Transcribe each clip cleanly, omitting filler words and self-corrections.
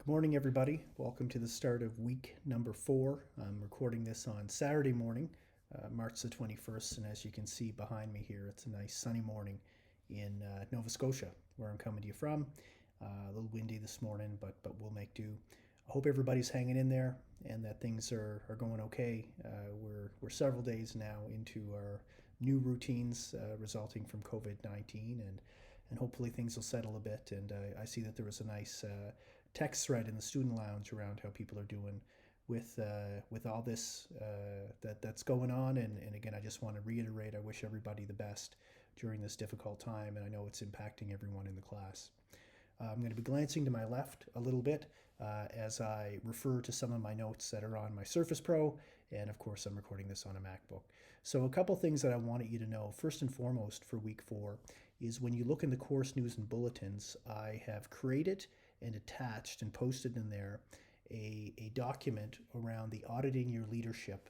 Good morning, everybody. Welcome to the start of week number 4. I'm recording this on Saturday morning, March the 21st, and as you can see behind me here, it's a nice sunny morning in Nova Scotia, where I'm coming to you from. A little windy this morning, but we'll make do. I hope everybody's hanging in there and that things are going okay. We're several days now into our new routines resulting from COVID-19, and hopefully things will settle a bit. And I see that there was a nice text thread in the student lounge around how people are doing with all this that's going on. And again, I just want to reiterate, I wish everybody the best during this difficult time, and I know it's impacting everyone in the class. I'm going to be glancing to my left a little bit as I refer to some of my notes that are on my Surface Pro, and of course I'm recording this on a MacBook. So a couple things that I wanted you to know, first and foremost for week 4, is when you look in the course news and bulletins, I have created and attached and posted in there a document around the Auditing Your Leadership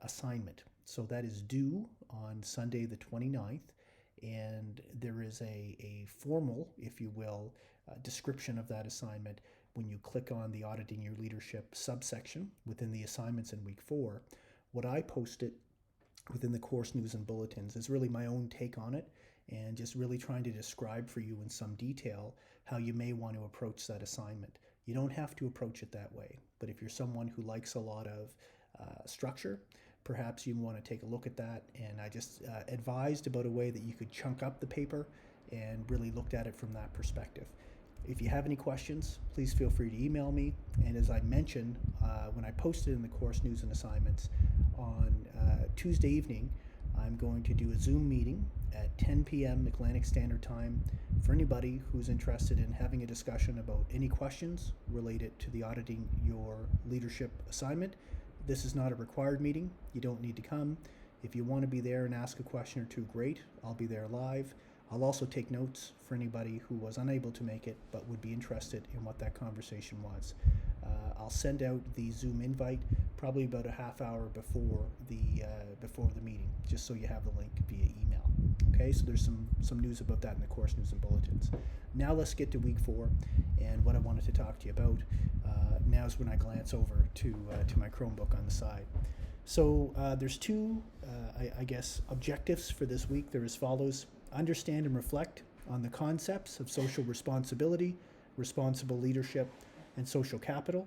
assignment. So that is due on Sunday the 29th, and there is a formal, if you will, description of that assignment when you click on the Auditing Your Leadership subsection within the assignments in week 4. What I posted within the course news and bulletins is really my own take on it, and just really trying to describe for you in some detail how you may want to approach that assignment. You don't have to approach it that way, but if you're someone who likes a lot of structure, perhaps you want to take a look at that. And I just advised about a way that you could chunk up the paper and really looked at it from that perspective. If you have any questions, please feel free to email me. And as I mentioned, when I posted in the course news and assignments on Tuesday evening, I'm going to do a Zoom meeting at 10 p.m. Atlantic Standard Time for anybody who's interested in having a discussion about any questions related to the Auditing Your Leadership assignment. This is not a required meeting. You don't need to come. If you want to be there and ask a question or two, great. I'll be there live. I'll also take notes for anybody who was unable to make it but would be interested in what that conversation was. I'll send out the Zoom invite probably about a half hour before the meeting, just so you have the link via email. Okay, so there's some news about that in the course news and bulletins. Now let's get to week 4 and what I wanted to talk to you about. Now's when I glance over to my Chromebook on the side. So there's two, I guess, objectives for this week. They're as follows: understand and reflect on the concepts of social responsibility, responsible leadership, and social capital,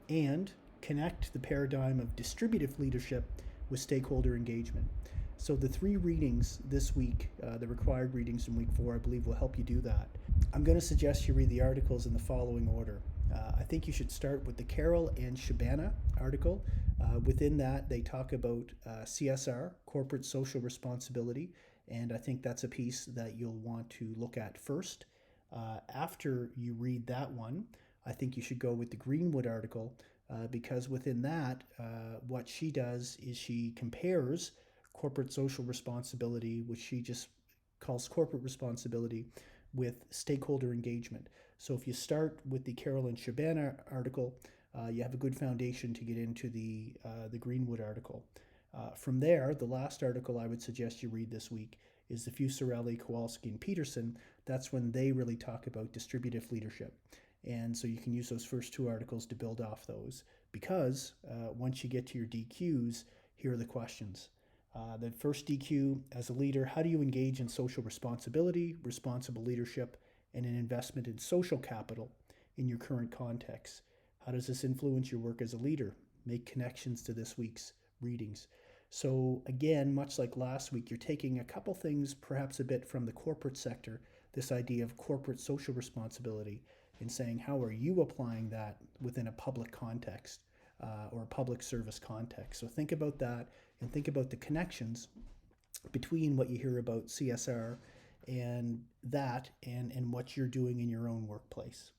and connect the paradigm of distributive leadership with stakeholder engagement. So the 3 readings this week, the required readings in week 4, I believe will help you do that. I'm going to suggest you read the articles in the following order. I think you should start with the Carroll and Shabana article. Within that, they talk about CSR, corporate social responsibility, and I think that's a piece that you'll want to look at first. After you read that one, I think you should go with the Greenwood article, because within that, what she does is she compares corporate social responsibility, which she just calls corporate responsibility, with stakeholder engagement. So if you start with the Carroll and Shabana article, you have a good foundation to get into the Greenwood article. From there, the last article I would suggest you read this week is the Fusarelli, Kowalski, and Peterson. That's when they really talk about distributive leadership. And so you can use those first 2 articles to build off those, because once you get to your DQs, here are the questions. The first DQ: as a leader, how do you engage in social responsibility, responsible leadership, and an investment in social capital in your current context? How does this influence your work as a leader? Make connections to this week's readings. So again, much like last week, you're taking a couple things, perhaps a bit from the corporate sector, this idea of corporate social responsibility, and saying, how are you applying that within a public context or a public service context? So think about that, and think about the connections between what you hear about CSR and that and what you're doing in your own workplace.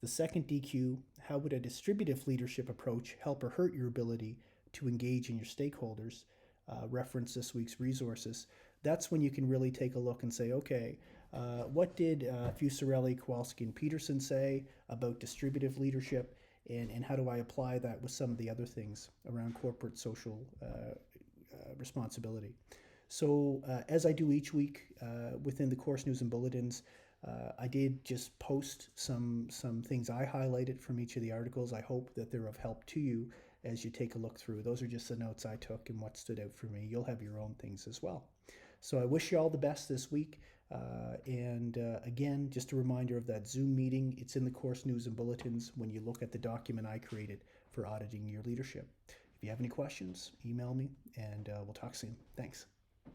The second DQ: how would a distributive leadership approach help or hurt your ability to engage in your stakeholders? Reference this week's resources. That's when you can really take a look and say, okay, what did Fusarelli, Kowalski, and Peterson say about distributive leadership, and how do I apply that with some of the other things around corporate social responsibility? So as I do each week within the course news and bulletins, I did just post some things I highlighted from each of the articles. I hope that they're of help to you as you take a look through. Those are just the notes I took and what stood out for me. You'll have your own things as well. So I wish you all the best this week. Again, just a reminder of that Zoom meeting. It's in the course news and bulletins when you look at the document I created for auditing your leadership. If you have any questions, email me, and we'll talk soon. Thanks.